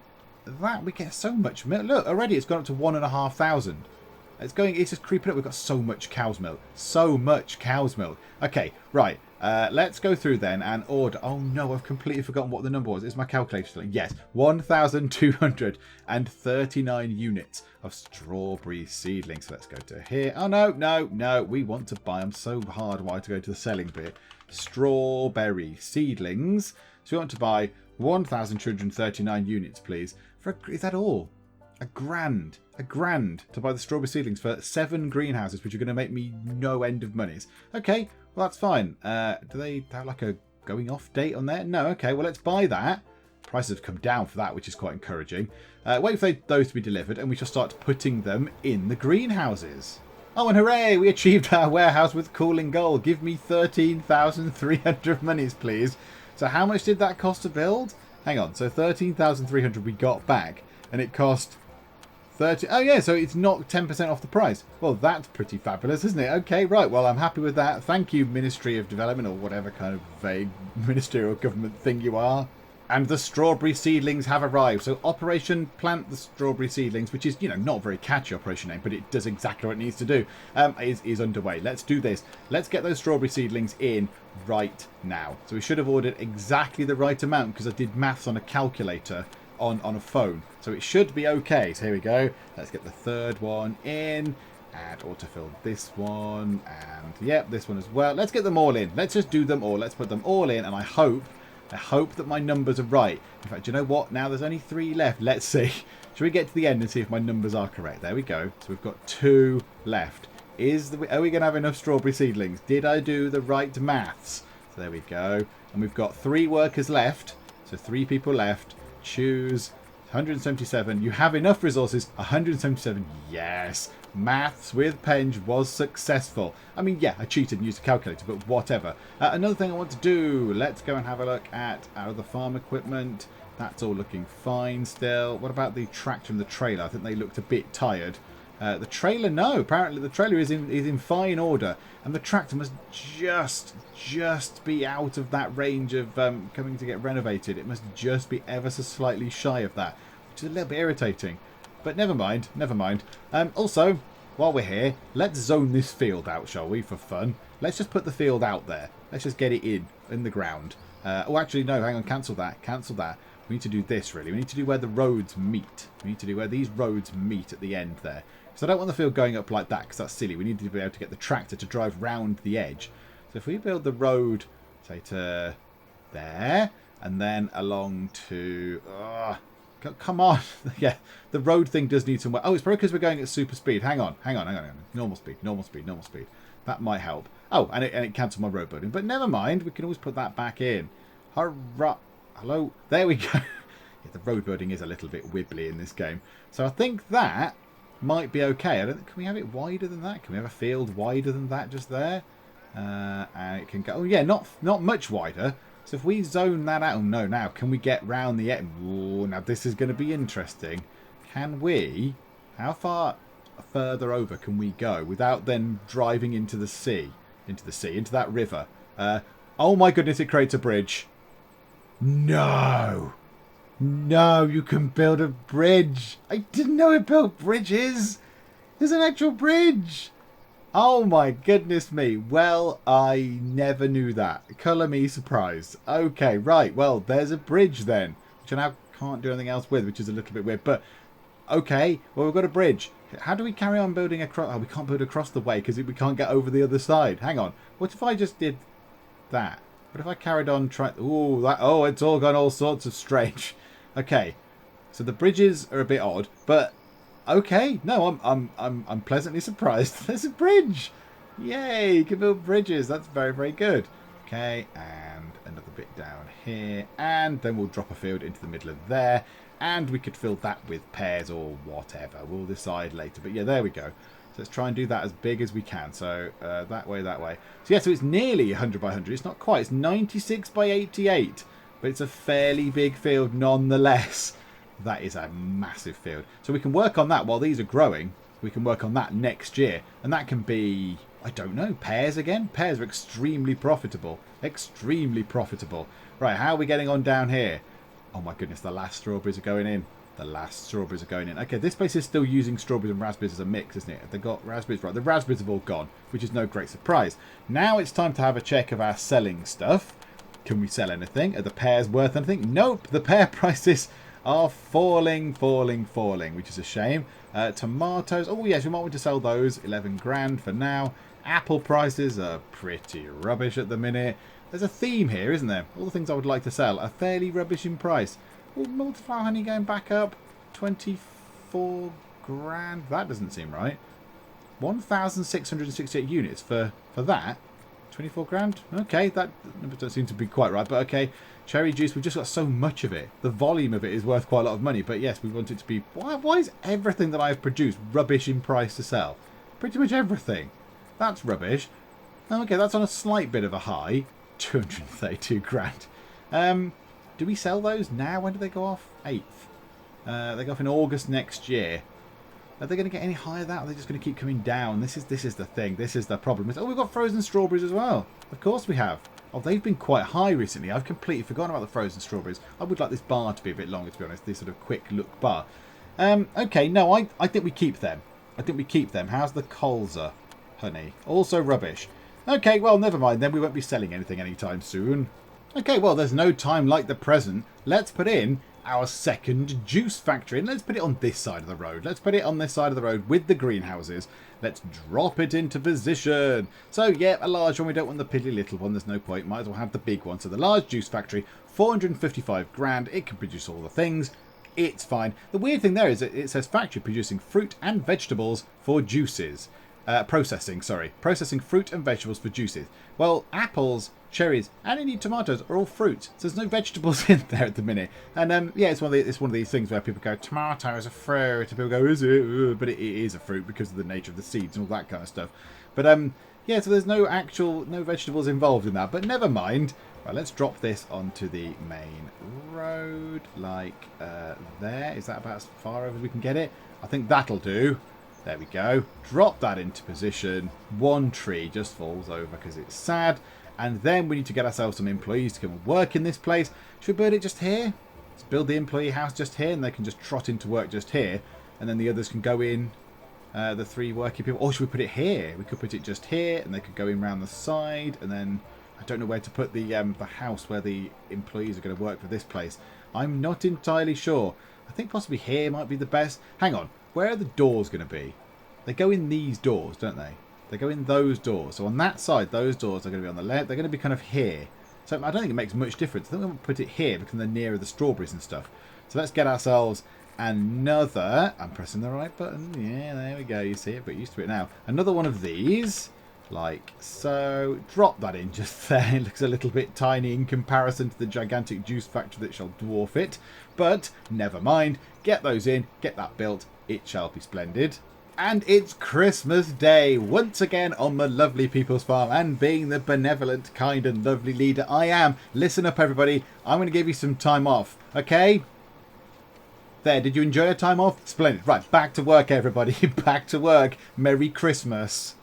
we get so much milk. Look, already it's gone up to 1,500. It's just creeping up. We've got so much cow's milk. So much cow's milk. Okay, right. Let's go through then and order. Oh no, I've completely forgotten what the number was. Is my calculator still? Yes, 1,239 units of strawberry seedlings. So let's go to here. Oh no. We want to buy them so hard. Why to go to the selling bit? Strawberry seedlings. So we want to buy 1,239 units, please. Is that all? A grand to buy the strawberry seedlings for 7 greenhouses, which are going to make me no end of monies. Okay, well that's fine. Do they have like a going off date on there? No. Okay, well let's buy that. Prices have come down for that, which is quite encouraging. Wait for those to be delivered, and we shall start putting them in the greenhouses. Oh, and hooray! We achieved our warehouse with cooling goal. Give me 13,300 monies, please. So how much did that cost to build? Hang on. So 13,300 we got back, and it cost 30. Oh yeah, so it's knocked 10% off the price. Well, that's pretty fabulous, isn't it? Okay, right. Well, I'm happy with that. Thank you, Ministry of Development, or whatever kind of vague ministerial government thing you are. And the strawberry seedlings have arrived. So Operation Plant the Strawberry Seedlings, which is, you know, not a very catchy operation name, but it does exactly what it needs to do, is underway. Let's do this. Let's get those strawberry seedlings in right now. So we should have ordered exactly the right amount because I did maths on a calculator on a phone. So it should be okay. So here we go. Let's get the third one in. And autofill this one. And, yep, this one as well. Let's get them all in. Let's just do them all. Let's put them all in. And I hope that my numbers are right. In fact, you know what? Now there's only 3 left. Let's see. Should we get to the end and see if my numbers are correct? There we go. So we've got 2 left. Are we going to have enough strawberry seedlings? Did I do the right maths? So there we go. And we've got 3 workers left. So 3 people left. Choose 177. You have enough resources. 177. Yes. Maths with Penge was successful. I mean, yeah, I cheated and used a calculator, but whatever. Another thing I want to do, let's go and have a look at our other farm equipment. That's all looking fine still. What about the tractor and the trailer? I think they looked a bit tired. The trailer, no. Apparently the trailer is in fine order. And the tractor must just be out of that range of coming to get renovated. It must just be ever so slightly shy of that, which is a little bit irritating. But never mind, never mind. Also, while we're here, let's zone this field out, shall we, for fun? Let's just put the field out there. Let's just get it in the ground. Oh, actually, no, hang on, cancel that, cancel that. We need to do this, really. We need to do where the roads meet. We need to do where these roads meet at the end there. So I don't want the field going up like that, because that's silly. We need to be able to get the tractor to drive round the edge. So if we build the road, say, to there, and then along to... come on. Yeah, the road thing does need some work. Oh, it's probably because we're going at super speed. Hang on. Normal speed, normal speed, normal speed. That might help. Oh, and it cancelled my road building. But never mind. We can always put that back in. Hurrah. Hello. There we go. Yeah, the road building is a little bit wibbly in this game. So I think that might be okay. Can we have it wider than that? Can we have a field wider than that just there? And it can go... Oh, yeah, not much wider. So if we zone that out... Oh, no, now, can we get round the end? Ooh, now, this is going to be interesting. Can we... How far further over can we go without then driving into the sea? Into that river. Oh, my goodness, it creates a bridge. No! No, you can build a bridge. I didn't know it built bridges. There's an actual bridge. Oh my goodness me. Well, I never knew that. Colour me surprised. Okay, right. Well, there's a bridge then, which I now can't do anything else with, which is a little bit weird. But, okay, well, we've got a bridge. How do we carry on building across? Oh, we can't build across the way because we can't get over the other side. Hang on. What if I just did that? What if I carried on trying... Oh, it's all gone all sorts of strange. Okay, so the bridges are a bit odd, but okay. No, I'm pleasantly surprised. There's a bridge. Yay! You can build bridges. That's very, very good. Okay, and another bit down here, and then we'll drop a field into the middle of there, and we could fill that with pears or whatever. We'll decide later. But yeah, there we go. So let's try and do that as big as we can. So that way, that way. So yeah, so it's nearly 100 by 100. It's not quite. It's 96 by 88. But it's a fairly big field nonetheless. That is a massive field. So we can work on that while these are growing. We can work on that next year. And that can be, I don't know, pears again? Pears are extremely profitable. Extremely profitable. Right, how are we getting on down here? Oh my goodness, the last strawberries are going in. The last strawberries are going in. Okay, this place is still using strawberries and raspberries as a mix, isn't it? They've got raspberries, right. The raspberries have all gone, which is no great surprise. Now it's time to have a check of our selling stuff. Can we sell anything? Are the pears worth anything? Nope. The pear prices are falling, which is a shame. Tomatoes. Oh, yes, we might want to sell those. 11 grand for now. Apple prices are pretty rubbish at the minute. There's a theme here, isn't there? All the things I would like to sell are fairly rubbish in price. Oh, multiflower honey going back up. 24 grand. That doesn't seem right. 1,668 units for that. 24 grand? Okay, that doesn't seem to be quite right, but okay. Cherry juice, we've just got so much of it. The volume of it is worth quite a lot of money, but yes, we want it to be... Why is everything that I've produced rubbish in price to sell? Pretty much everything. That's rubbish. Okay, that's on a slight bit of a high. 232 grand. Do we sell those now? When do they go off? 8th. They go off in August next year. Are they going to get any higher than that? Or are they just going to keep coming down? This is the thing. This is the problem. Oh, we've got frozen strawberries as well. Of course we have. Oh, they've been quite high recently. I've completely forgotten about the frozen strawberries. I would like this bar to be a bit longer, to be honest. This sort of quick look bar. Okay, no, I think we keep them. I think we keep them. How's the colza honey? Also rubbish. Okay, well, never mind. Then we won't be selling anything anytime soon. Okay, well, there's no time like the present. Let's put in our second juice factory, and let's put it on this side of the road. Let's put it on this side of the road with the greenhouses. Let's drop it into position. So yeah, a large one. We don't want the piddly little one. There's no point. Might as well have the big one. So the large juice factory, 455 grand. It can produce all the things. It's fine. The weird thing there is that it says factory producing fruit and vegetables for juices. Processing fruit and vegetables for juices. Well, apples, cherries, and indeed tomatoes are all fruit, so there's no vegetables in there at the minute. And yeah, it's one of these things where people go, tomato is a fruit, and people go, is it? But it is a fruit because of the nature of the seeds and all that kind of stuff. But yeah, so there's no vegetables involved in that. But never mind. Right, let's drop this onto the main road, like there. Is that about as far over as we can get it? I think that'll do. There we go. Drop that into position. One tree just falls over because it's sad. And then we need to get ourselves some employees to come and work in this place. Should we build it just here? Let's build the employee house just here, and they can just trot into work just here. And then the others can go in, the 3 working people. Or should we put it here? We could put it just here, and they could go in round the side. And then I don't know where to put the house where the employees are going to work for this place. I'm not entirely sure. I think possibly here might be the best. Hang on. Where are the doors going to be? They go in these doors, don't they? They go in those doors. So on that side, those doors are going to be on the left. They're going to be kind of here. So I don't think it makes much difference. I think we'll put it here because they're nearer the strawberries and stuff. So let's get ourselves another... I'm pressing the right button. Yeah, there we go. You see it, but used to it now. Another one of these. Like so. Drop that in just there. It looks a little bit tiny in comparison to the gigantic juice factory that shall dwarf it. But never mind. Get those in. Get that built. It shall be splendid. And it's Christmas Day once again on the lovely people's farm, and being the benevolent, kind and lovely leader I am, listen up everybody, I'm going to give you some time off, okay? There, did you enjoy your time off? Splendid. Right, back to work everybody, back to work. Merry Christmas.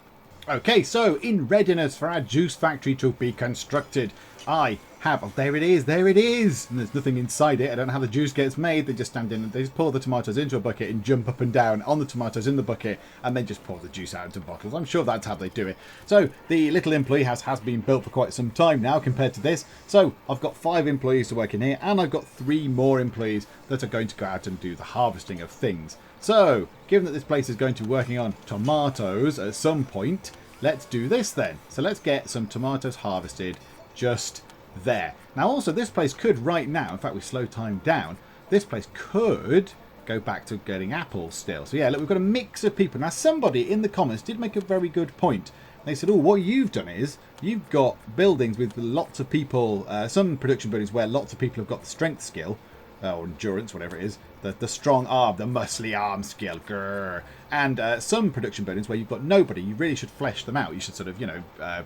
Okay, so in readiness for our juice factory to be constructed, I have... Oh, there it is, there it is! And there's nothing inside it. I don't know how the juice gets made. They just stand in and they just pour the tomatoes into a bucket and jump up and down on the tomatoes in the bucket and then just pour the juice out into bottles. I'm sure that's how they do it. So the little employee house has been built for quite some time now compared to this. So I've got 5 employees to work in here, and I've got 3 more employees that are going to go out and do the harvesting of things. So given that this place is going to be working on tomatoes at some point, let's do this then. So let's get some tomatoes harvested just there. Now also this place could right now, in fact we slow time down, this place could go back to getting apples still. So yeah, look, we've got a mix of people. Now somebody in the comments did make a very good point. They said, oh, what you've done is you've got buildings with lots of people, some production buildings where lots of people have got the strength skill, or endurance, whatever it is, the strong arm, the muscly arm skill, grrr. And some production buildings where you've got nobody. You really should flesh them out. You should sort of, you know,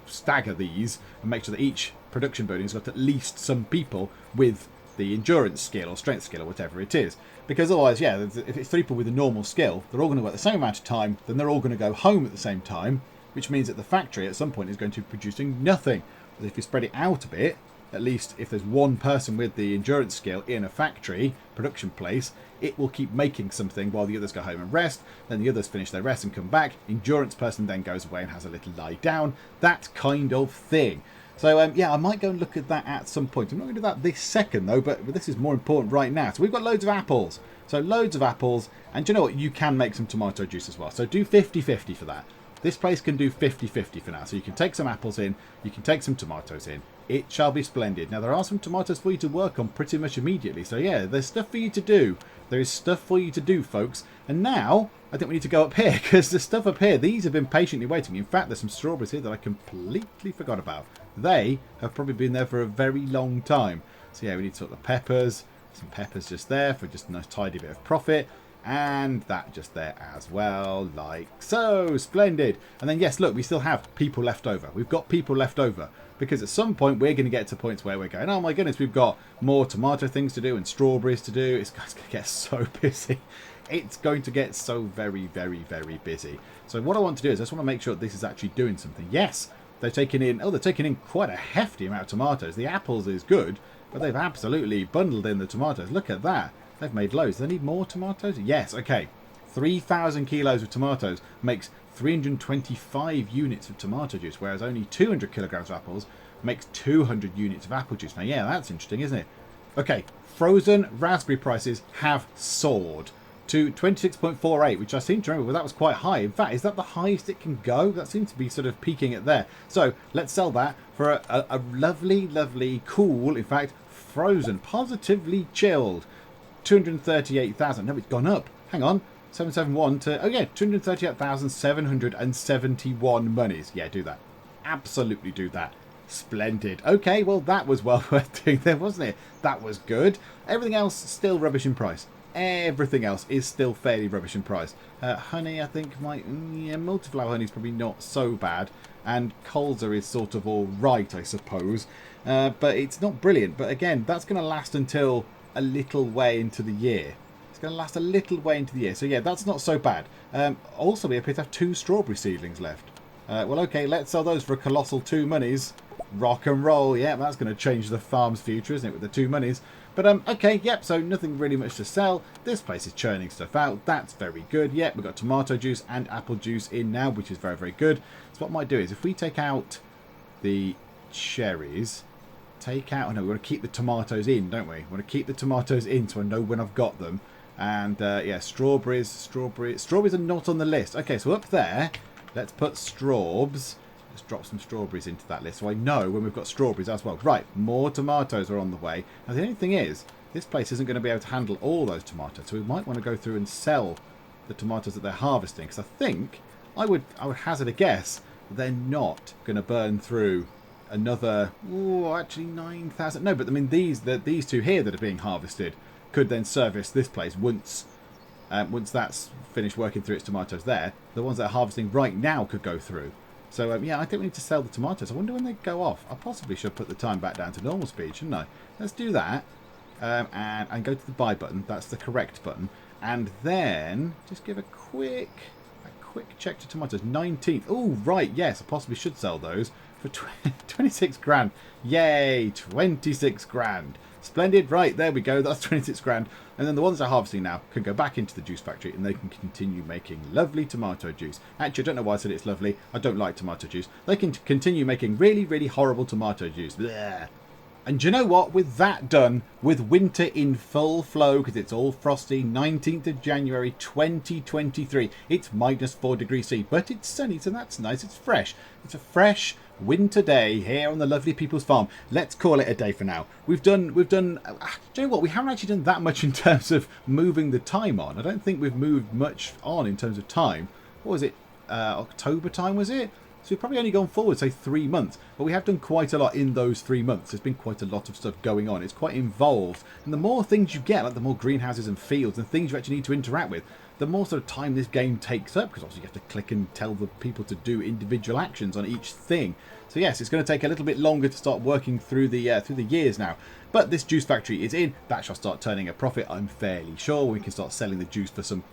stagger these and make sure that each production building's got at least some people with the endurance skill or strength skill or whatever it is. Because otherwise, yeah, if it's 3 people with a normal skill, they're all going to work the same amount of time, then they're all going to go home at the same time, which means that the factory at some point is going to be producing nothing. But if you spread it out a bit, at least if there's one person with the endurance skill in a factory production place, it will keep making something while the others go home and rest. Then the others finish their rest and come back. Endurance person then goes away and has a little lie down. That kind of thing. So yeah, I might go and look at that at some point. I'm not going to do that this second though, but this is more important right now. So we've got loads of apples. So loads of apples. And do you know what? You can make some tomato juice as well. So do 50-50 for that. This place can do 50-50 for now. So you can take some apples in, you can take some tomatoes in. It shall be splendid. Now, there are some tomatoes for you to work on pretty much immediately. So, yeah, there's stuff for you to do. There is stuff for you to do, folks. And now, I think we need to go up here, because the stuff up here, these have been patiently waiting. In fact, there's some strawberries here that I completely forgot about. They have probably been there for a very long time. So, yeah, we need to sort the peppers. Some peppers just there for just a nice tidy bit of profit. And that just there as well, like so. Splendid. And then, yes, look, we still have people left over. We've got people left over. Because at some point, we're going to get to points where we're going, oh my goodness, we've got more tomato things to do and strawberries to do. It's going to get so busy. It's going to get so very, very, very busy. So what I want to do is I just want to make sure that this is actually doing something. Yes, they're taking in, they're taking in quite a hefty amount of tomatoes. The apples is good, but they've absolutely bundled in the tomatoes. Look at that. They've made loads. Do they need more tomatoes? Yes, okay. 3,000 kilos of tomatoes makes 325 units of tomato juice, whereas only 200 kilograms of apples makes 200 units of apple juice. Now, yeah, that's interesting, isn't it? Okay, frozen raspberry prices have soared to 26.48, which I seem to remember, well, that was quite high. In fact, is that the highest it can go? That seems to be sort of peaking at there. So let's sell that for a lovely, lovely, cool, in fact, frozen, positively chilled, 238,000. No, it's gone up. Hang on. 771 to, oh yeah, 238,771 monies. Yeah, do that. Absolutely do that. Splendid. Okay, well, that was well worth doing there, wasn't it? That was good. Everything else still rubbish in price. Everything else is still fairly rubbish in price. Honey, I think might, yeah, multiflower honey is probably not so bad. And colza is sort of all right, I suppose. But it's not brilliant. But again, that's going to last until a little way into the year. It's going to last a little way into the year. So yeah, that's not so bad. Also, we appear to have 2 strawberry seedlings left. Well, okay, let's sell those for a colossal 2 monies. Rock and roll. Yeah, that's going to change the farm's future, isn't it, with the 2 monies. But, okay, yep, so nothing really much to sell. This place is churning stuff out. That's very good. Yep, we've got tomato juice and apple juice in now, which is very, very good. So what I might do is, if we take out the cherries, take out... Oh, no, we want to keep the tomatoes in, don't we? We want to keep the tomatoes in so I know when I've got them. And, yeah, strawberries are not on the list. Okay, so up there, let's put straws. Let's drop some strawberries into that list so I know when we've got strawberries as well. Right, more tomatoes are on the way. Now, the only thing is, this place isn't going to be able to handle all those tomatoes, so we might want to go through and sell the tomatoes that they're harvesting, because I think, I would hazard a guess, they're not going to burn through another, actually 9,000. No, but I mean, these 2 here that are being harvested could then service this place once that's finished working through its tomatoes there. The ones that are harvesting right now could go through. So, yeah, I think we need to sell the tomatoes. I wonder when they go off. I possibly should put the time back down to normal speed, shouldn't I? Let's do that. And go to the buy button. That's the correct button. And then just give a quick check to tomatoes. 19th. Oh, right, yes. I possibly should sell those for 26 grand. Yay, 26 grand. Splendid. Right, there we go. That's 26 grand. And then the ones they're harvesting now can go back into the juice factory and they can continue making lovely tomato juice. Actually, I don't know why I said it's lovely. I don't like tomato juice. They can continue making really, really horrible tomato juice. Blech. And do you know what? With that done, with winter in full flow, because it's all frosty, 19th of January 2023. It's -4 degrees C, but it's sunny, so that's nice. It's fresh. It's a fresh winter day here on the lovely people's farm. Let's call it a day for now. We've done. Do you know what? We haven't actually done that much in terms of moving the time on. I don't think we've moved much on in terms of time. What was it? October time, was it? So we've probably only gone forward, say, 3 months. But we have done quite a lot in those 3 months. There's been quite a lot of stuff going on. It's quite involved. And the more things you get, like the more greenhouses and fields and things you actually need to interact with, the more sort of time this game takes up. Because obviously you have to click and tell the people to do individual actions on each thing. So yes, it's going to take a little bit longer to start working through the years now. But this juice factory is in. That shall start turning a profit, I'm fairly sure. We can start selling the juice for some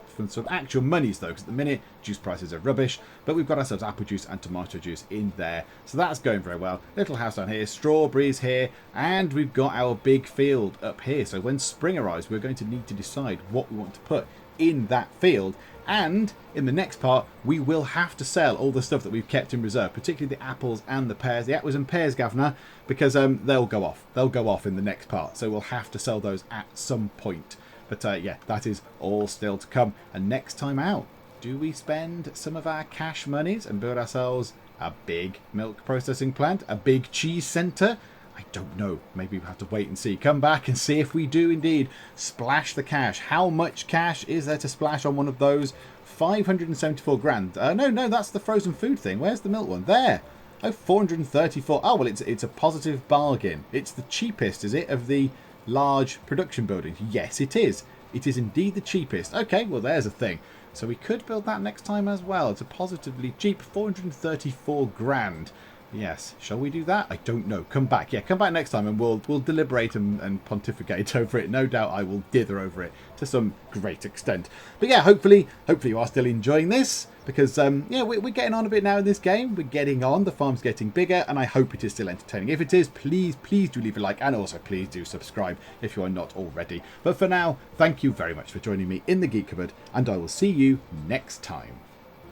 actual monies, though, because at the minute, juice prices are rubbish. But we've got ourselves apple juice and tomato juice in there. So that's going very well. Little house down here, strawberries here, and we've got our big field up here. So when spring arrives, we're going to need to decide what we want to put in that field. And in the next part, we will have to sell all the stuff that we've kept in reserve, particularly the apples and the pears. The apples and pears, Governor, because they'll go off. They'll go off in the next part. So we'll have to sell those at some point. But yeah, that is all still to come. And next time out, do we spend some of our cash monies and build ourselves a big milk processing plant? A big cheese centre? I don't know. Maybe we'll have to wait and see. Come back and see if we do indeed splash the cash. How much cash is there to splash on one of those? 574 grand. No, that's the frozen food thing. Where's the milk one? There. Oh, 434. Oh, well, it's a positive bargain. It's the cheapest, is it, of the large production buildings? Yes, it is. It is indeed the cheapest. Okay, well, there's a thing. So we could build that next time as well. It's a positively cheap 434 grand. Yes. Shall we do that? I don't know. Come back. Yeah, come back next time and we'll deliberate and pontificate over it. No doubt I will dither over it to some great extent. But yeah, hopefully you are still enjoying this because, yeah, we're getting on a bit now in this game. We're getting on. The farm's getting bigger and I hope it is still entertaining. If it is, please do leave a like and also please do subscribe if you are not already. But for now, thank you very much for joining me in the Geek Cupboard and I will see you next time.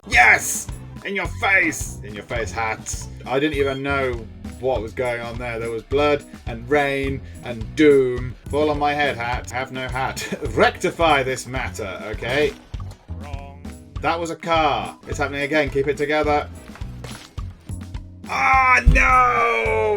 Yes! In your face! In your face, hats. I didn't even know what was going on there. There was blood and rain and doom. Fall on my head, hat. Have no hat. Rectify this matter, okay? Wrong. That was a car. It's happening again. Keep it together. Ah, no!